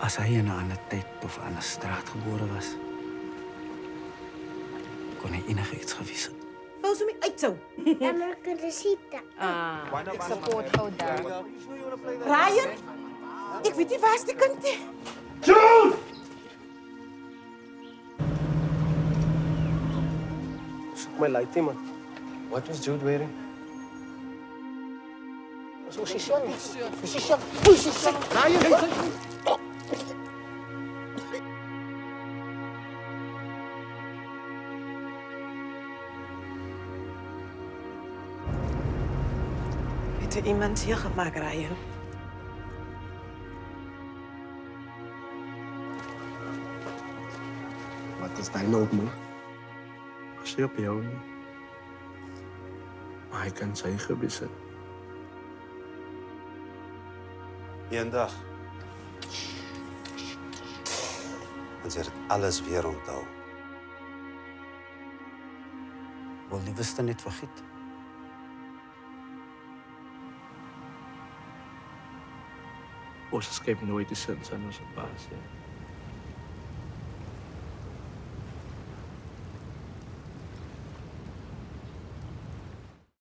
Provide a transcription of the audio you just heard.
As hy in 'n ander tyd of 'n ander straat gebore was, kon hy enigiets gewees het. Wil ze me uitsou? Amerikanisita. Ek support jou daar. Ryan? Ik weet niet waar is die kind nie. Zoek my lighty, man. What was Jude wearing? Position. Position. Position. Ryan! Het er iemand hier gemaakt, Ryan? Wat is daar nou, man? As hy op jou nie. Maar hy kan sy gewees het. Eendag. En sy het alles weer onthou. Wil liewerste net vergiet. Ons skep nooit die sins aan ons paas nie.